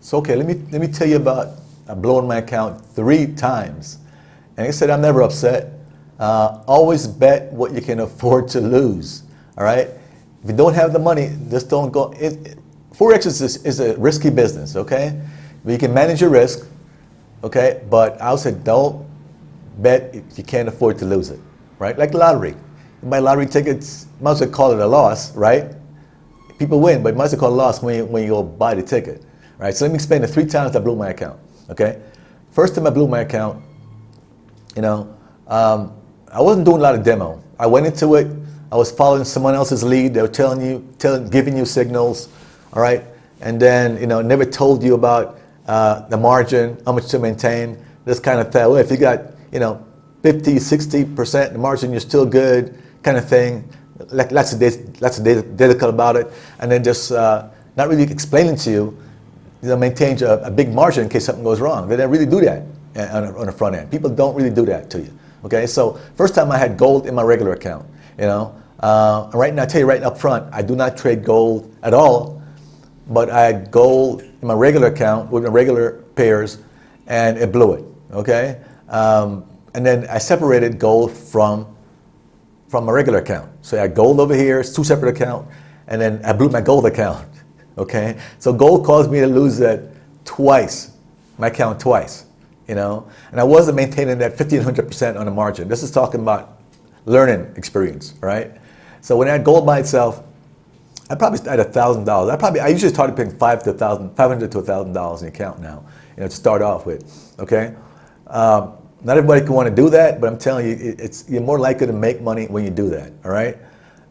So okay, let me tell you about blowing my account 3 times. And he said, I'm never upset. Always bet what you can afford to lose. All right. If you don't have the money, just don't go. Forex is a risky business. Okay, but you can manage your risk. Okay, but I would say don't bet if you can't afford to lose it. Right, like lottery. You buy lottery tickets, might as well call it a loss, right? People win, but might as well call it a loss when you go buy the ticket. Right. So let me explain the 3 times I blew my account. Okay, first time I blew my account, you know. I wasn't doing a lot of demo. I went into it. I was following someone else's lead. They were giving you signals, all right? And then, you know, never told you about the margin, how much to maintain. This kind of thing. Well, if you got, you know, 50, 60% the margin, you're still good, kind of thing. Lots of data about it. And then just not really explaining to you, maintain a big margin in case something goes wrong. They don't really do that on the front end. People don't really do that to you. Okay, so first time I had gold in my regular account, you know. Right now, I tell you right up front, I do not trade gold at all, but I had gold in my regular account with my regular pairs, and it blew it, okay. And then I separated gold from my regular account. So I had gold over here, it's 2 separate accounts, and then I blew my gold account, okay. So gold caused me to lose that twice, my account twice. You know, and I wasn't maintaining that 1,500% on the margin. This is talking about learning experience, right? So when I had gold by itself, I probably had $1,000. I usually started paying $500 to $1,000 in the account now, you know, to start off with. Okay, not everybody can want to do that, but I'm telling you, you're more likely to make money when you do that. All right,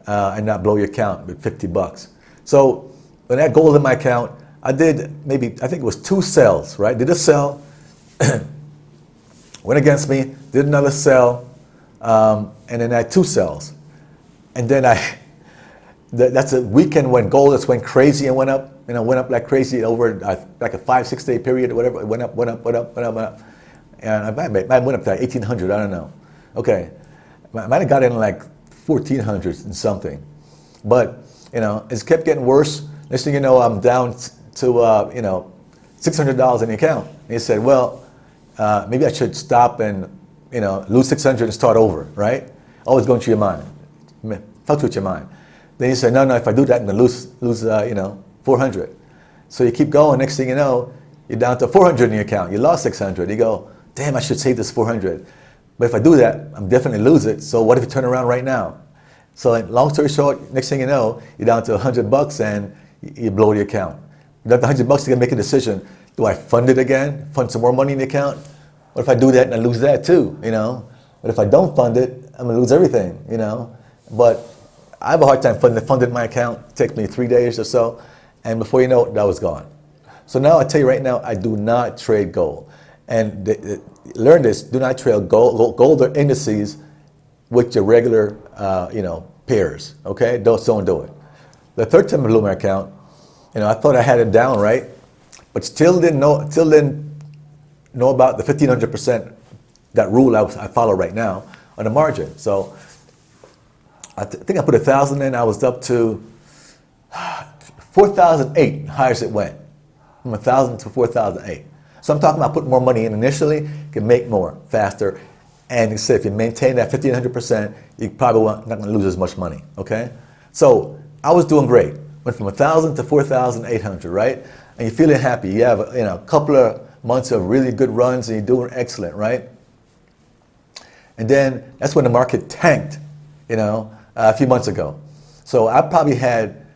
and not blow your account with $50. So when I had gold in my account, I did I think it was 2 sells. Right, did a sell. Went against me, did another sell, and then I had 2 sells. And then that's a weekend when gold just went crazy and went up, you know, went up like crazy over like a 5-6 day period or whatever. It went up. And I might went up to 1,800, I don't know. Okay, I might have got in like 1,400 and something. But, you know, it kept getting worse. Next thing you know, I'm down to, you know, $600 in the account. And he said, well, maybe I should stop and, you know, lose 600 and start over, right? Always going through your mind. Fuck with your mind. Then he said, no, if I do that, I'm going to lose, you know, 400. So you keep going. Next thing you know, you're down to 400 in your account. You lost 600. You go, damn, I should save this 400. But if I do that, I'm definitely lose it. So what if you turn around right now? So long story short, next thing you know, you're down to $100 and you blow the account. You got the $100, you got to make a decision. Do I fund it again? Fund some more money in the account? What if I do that and I lose that too, you know? But if I don't fund it, I'm gonna lose everything, you know? But I have a hard time funding my account. It takes me 3 days or so, and before you know it, that was gone. So now I tell you right now, I do not trade gold. And learn this, do not trade gold or indices with your regular, you know, pairs, okay? Don't do it. The third time I blew my account, you know, I thought I had it down, right? But still didn't know about the 1,500%, that rule I follow right now on the margin. So I think I put 1,000 in. I was up to 4,008, highest it went, from 1,000 to 4,008. So I'm talking about putting more money in initially, can make more faster. And you said if you maintain that 1,500%, you probably not going to lose as much money. Okay, so I was doing great. Went from 1,000 to 4,800, right? And you're feeling happy. You have, you know, a couple of months of really good runs and you're doing excellent, right? And then that's when the market tanked, you know, a few months ago. So I probably had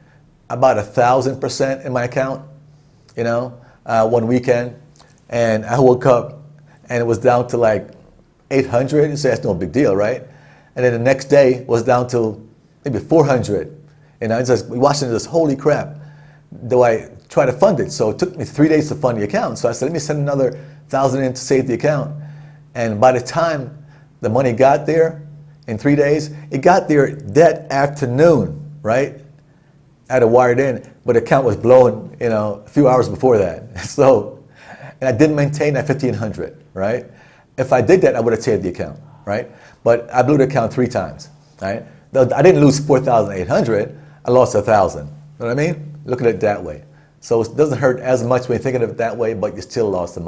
about 1,000% in my account, you know, one weekend. And I woke up and it was down to like 800. You say that's no big deal, right? And then the next day was down to maybe 400. And I was just watching this, holy crap, do I try to fund it? So it took me 3 days to fund the account. So I said, let me send another 1,000 in to save the account. And by the time the money got there in 3 days, it got there that afternoon, right? I had it wired in, but the account was blowing, you know, a few hours before that. So, and I didn't maintain that 1,500, right? If I did that, I would have saved the account, right? But I blew the account 3 times, right? I didn't lose 4,800, I lost 1,000. You know what I mean? Look at it that way. So it doesn't hurt as much when you're thinking of it that way, but you still lost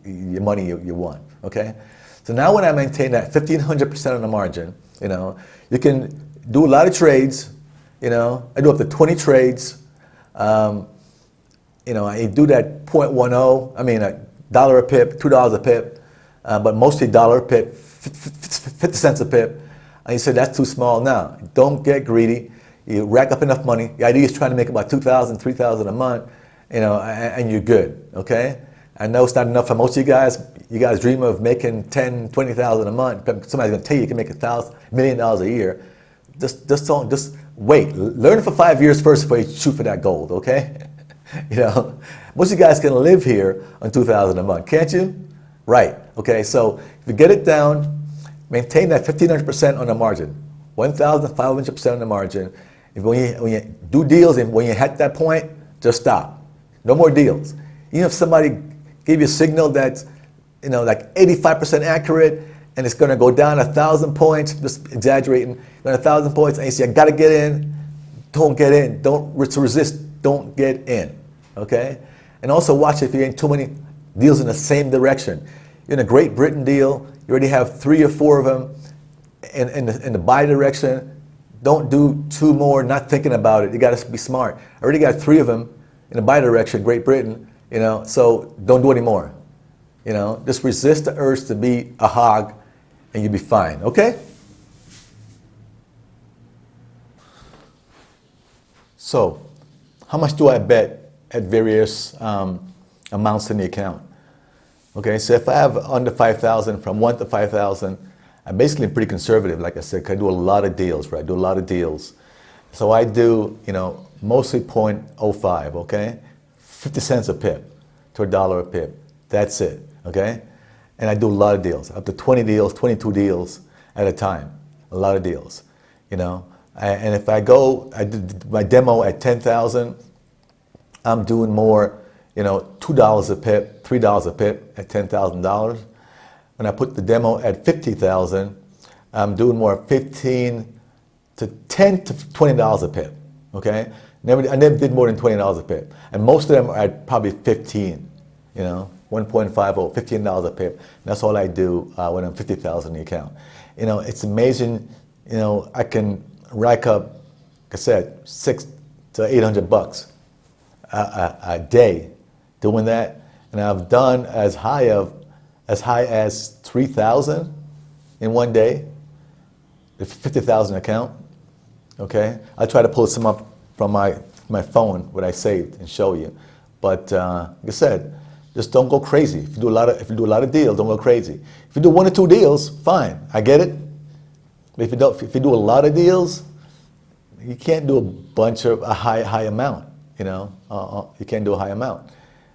your money you won, okay? So now when I maintain that 1,500% on the margin, you can do a lot of trades, I do up to 20 trades. I do that 0.10, I mean $1 a pip, $2 a pip, but mostly $1 a pip, 50 cents a pip. And you say that's too small. Now, don't get greedy. You rack up enough money. The idea is trying to make about $2,000, $3,000 a month, and you're good, okay? I know it's not enough for most of you guys. You guys dream of making $10,000, $20,000 a month. Somebody's gonna tell you can make $1 million a year. Just wait. Learn it for 5 years first before you shoot for that gold, okay? Most of you guys can live here on $2,000 a month, can't you? Right, okay, so if you get it down, maintain that 1,500% on the margin, 1,500% on the margin. When you do deals and when you hit that point, just stop. No more deals. Even if somebody gave you a signal that's like 85% accurate and it's going to go down 1,000 points, just exaggerating, 1,000 points, and you say, I got to get in, don't get in. Don't resist, don't get in, okay? And also watch if you're in too many deals in the same direction. You're in a Great Britain deal, you already have 3 or 4 of them in the buy direction. Don't do 2 more, not thinking about it. You got to be smart. I already got 3 of them in the buy direction, Great Britain, so don't do any more. Just resist the urge to be a hog and you'll be fine, okay? So, how much do I bet at various amounts in the account? Okay, so if I have under 5,000, from 1 to 5,000, I'm basically pretty conservative, like I said, 'cause I do a lot of deals, right? I do a lot of deals. So I do, mostly 0.05, okay? 50 cents a pip to $1 a pip. That's it, okay? And I do a lot of deals, up to 20 deals, 22 deals at a time. A lot of deals, And if I did my demo at 10,000, I'm doing more, $2 a pip, $3 a pip at $10,000. When I put the demo at 50,000, I'm doing more 15 to $10 to $20 a pip, okay? I never did more than $20 a pip. And most of them are at probably 15, 1.50, $15 a pip. And that's all I do when I'm 50,000 in the account. It's amazing, I can rack up, like I said, $600 to $800 a day doing that. And I've done as high as 3,000 in one day, the 50,000 account, okay? I try to pull some up from my phone, what I saved, and show you. But like I said, just don't go crazy. If you do a lot of deals, don't go crazy. If you do 1 or 2 deals, fine, I get it. But if you do a lot of deals, you can't do a high amount, you can't do a high amount.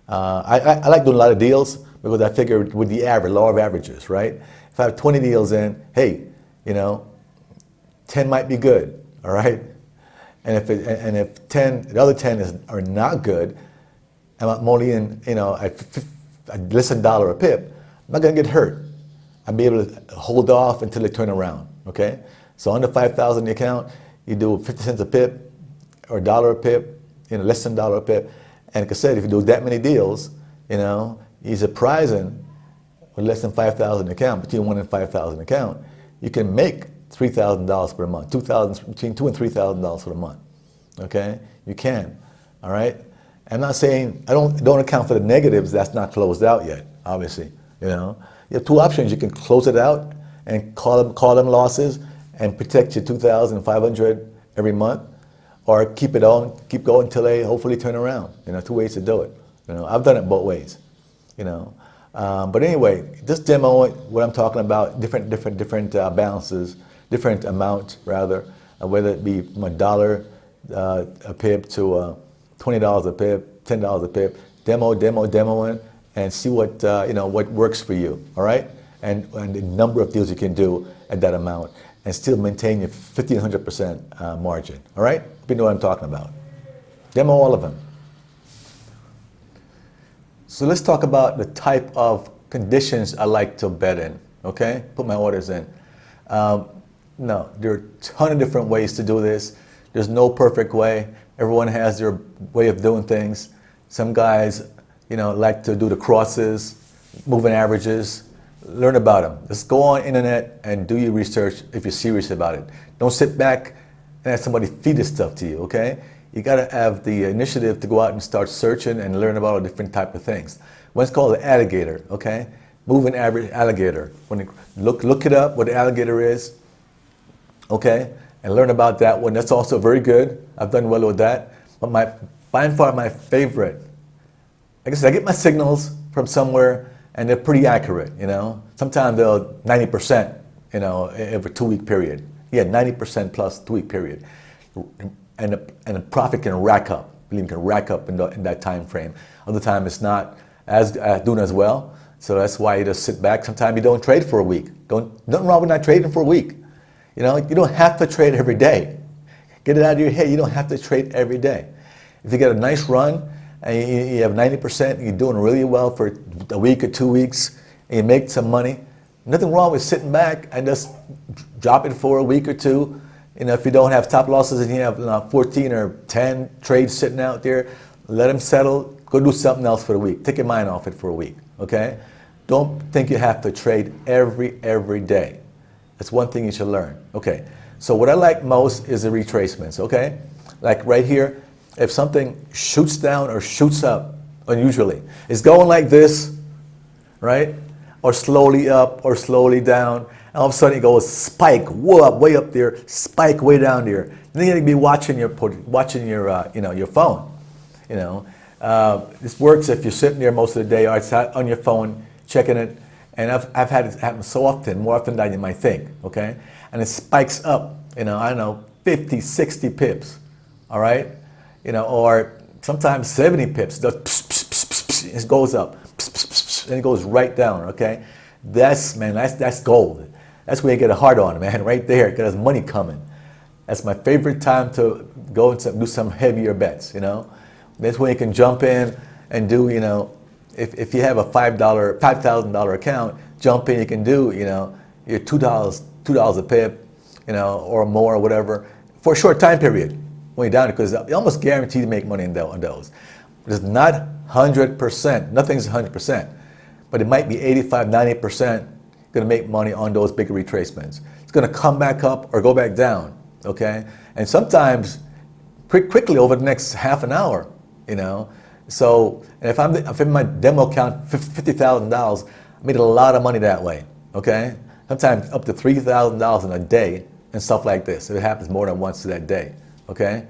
I like doing a lot of deals because I figure with the average, law of averages, right? If I have 20 deals in, hey, 10 might be good, all right? And if the other 10 are not good, and I'm only in, less than $1 a pip, I'm not gonna get hurt. I'll be able to hold off until they turn around, okay? So under 5,000 in the account, you do 50 cents a pip or $1 a pip, less than $1 a pip. And like I said, if you do that many deals, you're surprising with less than 5,000 account, between 1 and 5,000 account, you can make $3,000 per month, between $2,000 and $3,000 for the month. Okay, you can. All right. I'm not saying I don't account for the negatives. That's not closed out yet. Obviously, you have 2 options. You can close it out and call them losses and protect your 2,500 every month, or keep going until they hopefully turn around. 2 ways to do it. I've done it both ways. But anyway, just demo what I'm talking about. Different balances, different amounts rather, whether it be from $1 a pip to $20 a pip, $10 a pip. Demoing, and see what works for you. All right, and the number of deals you can do at that amount, and still maintain your 1,500% margin. All right, you know what I'm talking about. Demo all of them. So let's talk about the type of conditions I like to bet in, okay? Put my orders in. No, there are a ton of different ways to do this. There's no perfect way. Everyone has their way of doing things. Some guys, like to do the crosses, moving averages. Learn about them. Just go on internet and do your research if you're serious about it. Don't sit back and have somebody feed this stuff to you, okay? You gotta have the initiative to go out and start searching and learn about all different type of things. One's called the alligator, okay? Moving average alligator. When you look it up, what the alligator is, okay? And learn about that one. That's also very good. I've done well with that. But by far my favorite, like I said, I get my signals from somewhere and they're pretty accurate, Sometimes they'll 90%, every 2-week period. Yeah, 90% plus 2-week period. And the profit can rack up. Believe me, can rack up in that time frame. Other time it's not as doing as well. So that's why you just sit back. Sometimes you don't trade for a week. Nothing wrong with not trading for a week. You don't have to trade every day. Get it out of your head. You don't have to trade every day. If you get a nice run and you have 90%, you're doing really well for a week or 2 weeks, and you make some money, nothing wrong with sitting back and just drop it for a week or two. If you don't have stop losses and you have 14 or 10 trades sitting out there, let them settle. Go do something else for the week. Take your mind off it for a week, okay? Don't think you have to trade every day. That's one thing you should learn. Okay, so what I like most is the retracements, okay? Like right here, if something shoots down or shoots up, unusually, it's going like this, right? Or slowly up or slowly down. And all of a sudden it goes spike, whoa, way up there, spike way down there. Then you need to be watching your phone. This works if you're sitting there most of the day or it's on your phone checking it. And I've had it happen so often, more often than you might think, okay? And it spikes up, I don't know, 50, 60 pips, all right? Or sometimes 70 pips. It goes up, and it goes right down, okay? That's gold. That's where you get a hard on, man, right there, because there's money coming. That's my favorite time to go and do some heavier bets, That's when you can jump in and do, if you have a $5,000 account, jump in, you can do, your $2 a pip, or more or whatever, for a short time period when you're down, because you're almost guaranteed to make money on those. It's not 100%, nothing's 100%, but it might be 85, 90% going to make money on those big retracements. It's going to come back up or go back down, okay? And sometimes quickly over the next half an hour, So, and if I'm in my demo account, $50,000, I made a lot of money that way, okay? Sometimes up to $3,000 in a day and stuff like this. It happens more than once that day, okay?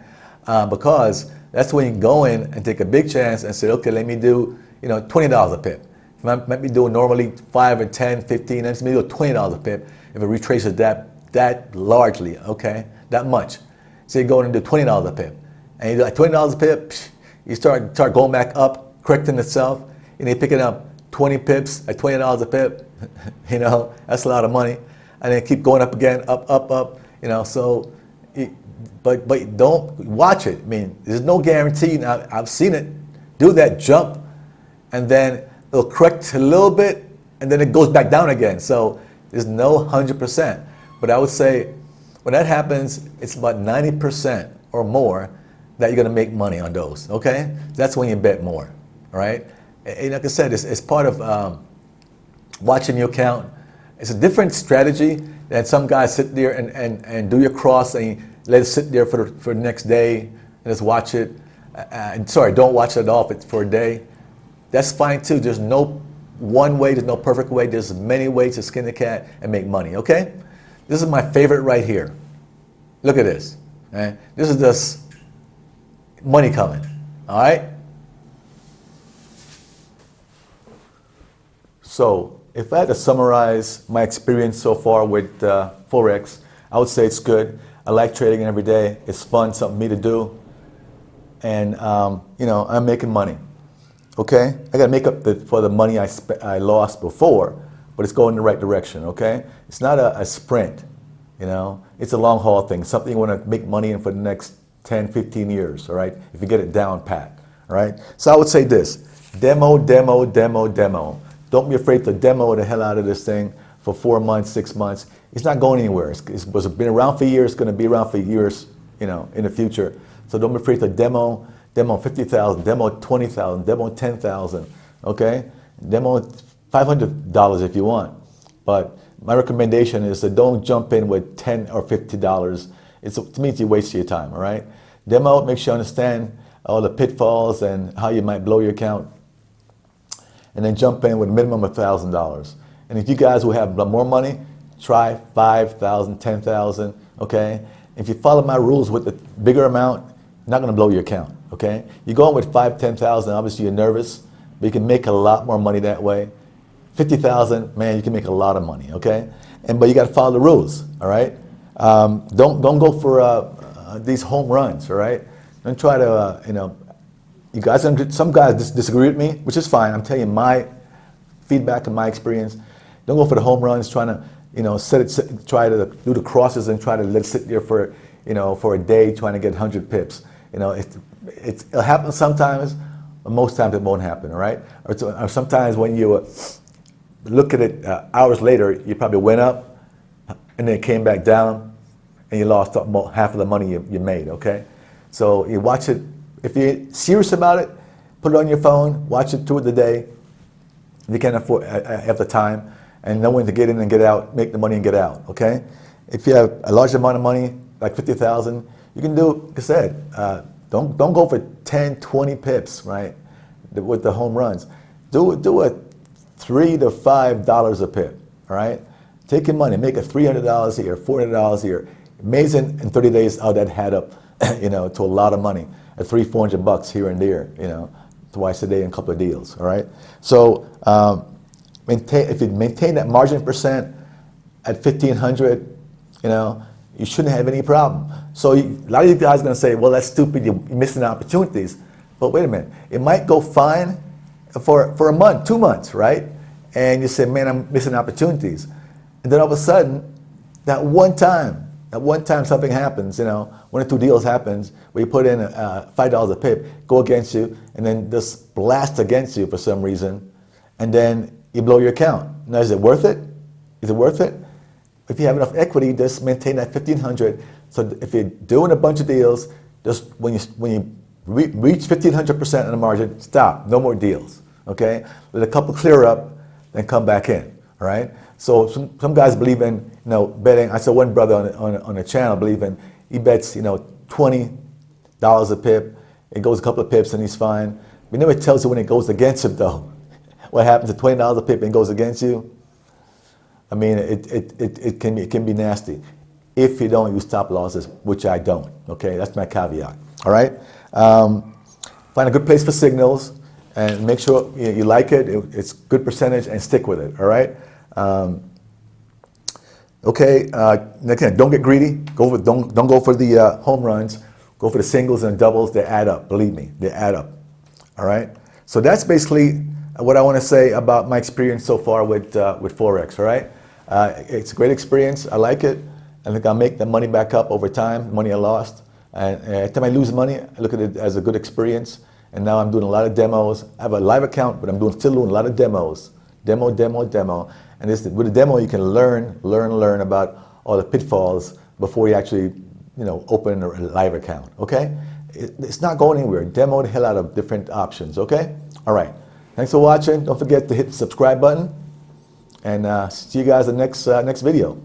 Because that's when you go in and take a big chance and say, okay, let me do, $20 a pip. If I might be doing normally 5 or 10, 15, let me do $20 a pip if it retraces that largely, okay? That much. So you go in and do $20 a pip. And you do like $20 a pip, you start going back up, correcting itself, and you're picking up 20 pips at $20 a pip. That's a lot of money. And then keep going up again, up, so, but don't watch it. I mean, there's no guarantee. Now, I've seen it. Do that jump, and then it'll correct a little bit, and then it goes back down again. So there's no 100%. But I would say when that happens, it's about 90% or more that you're going to make money on those, okay? That's when you bet more, all right? And like I said, it's part of watching your account. It's a different strategy than some guys sit there and do your cross and let it sit there for the next day and just watch it. Don't watch it at all for a day. That's fine too. There's no one way, there's no perfect way. There's many ways to skin the cat and make money, okay? This is my favorite right here. Look at this, right? This is just money coming, all right? So if I had to summarize my experience so far with Forex, I would say it's good. I like trading every day. It's fun, something for me to do. And, I'm making money, okay? I got to make up for the money I lost before, but it's going in the right direction, okay? It's not a sprint, It's a long haul thing, something you want to make money in for the next 10, 15 years, all right? If you get it down pat, all right? So I would say this, demo. Don't be afraid to demo the hell out of this thing for 4 months, 6 months. It's not going anywhere. It's been around for years, it's going to be around for years, in the future. So don't be afraid to demo, demo 50,000, demo 20,000, demo 10,000, okay? Demo $500 if you want. But my recommendation is to don't jump in with $10 or $50. To me, it's a waste of your time, all right? Demo, make sure you understand all the pitfalls and how you might blow your account. And then jump in with a minimum of $1,000. And if you guys who have more money, try 5,000, 10,000, okay? If you follow my rules with the bigger amount, you're not gonna blow your account, okay? You go in with 5,000, 10,000, obviously you're nervous, but you can make a lot more money that way. 50,000, man, you can make a lot of money, okay? But you gotta follow the rules, all right? Don't go for these home runs, all right? Don't try to, you guys, some guys disagree with me, which is fine. I'm telling you my feedback and my experience. Don't go for the home runs, trying to, try to do the crosses and try to let it sit there for, for a day trying to get 100 pips. It'll happen sometimes, but most times it won't happen, all right? Or sometimes when you look at it hours later, you probably went up and then it came back down and you lost half of the money you made, okay? So you watch it. If you're serious about it, put it on your phone, watch it through the day. If you can't afford, have the time, and know when to get in and get out, make the money and get out, okay? If you have a large amount of money, like 50,000, you can do, like I said, don't go for 10, 20 pips, right, with the home runs. Do a $3 to $5 a pip, all right? Take your money, make it $300 a year, $400 a year. Amazing, in 30 days, how that had up, to a lot of money. At $300-400 here and there, twice a day and a couple of deals, all right? So if you maintain that margin percent at 1,500, you shouldn't have any problem. So a lot of you guys are gonna say, well, that's stupid, you're missing opportunities. But wait a minute, it might go fine for a month, 2 months, right? And you say, man, I'm missing opportunities. And then all of a sudden, that one time something happens, 1 or 2 deals happens where you put in $5 a pip, go against you, and then just blast against you for some reason, and then you blow your account. Now, is it worth it? Is it worth it? If you have enough equity, just maintain that 1,500. So if you're doing a bunch of deals, just when you reach 1,500% on the margin, stop. No more deals. Okay? Let a couple clear up, then come back in. All right? So some guys believe in betting. I saw one brother on a channel he bets $20 a pip. It goes a couple of pips and he's fine. But it never tells you when it goes against him though. What happens at $20 a pip and it goes against you? I mean, it can be nasty. If you don't use stop losses, which I don't. Okay, that's my caveat. All right. Find a good place for signals and make sure you like it. It's good percentage and stick with it. All right. Okay, next thing, don't get greedy. Don't go for the home runs. Go for the singles and doubles. They add up. Believe me, they add up. All right. So that's basically what I want to say about my experience so far with Forex. All right. It's a great experience. I like it. I think I'll make the money back up over time. Money I lost. And every time I lose money, I look at it as a good experience. And now I'm doing a lot of demos. I have a live account, but I'm still doing a lot of demos. Demo. And with a demo, you can learn about all the pitfalls before you actually, open a live account, okay? It's not going anywhere. Demo the hell out of different options, okay? All right. Thanks for watching. Don't forget to hit the subscribe button. And see you guys in the next video.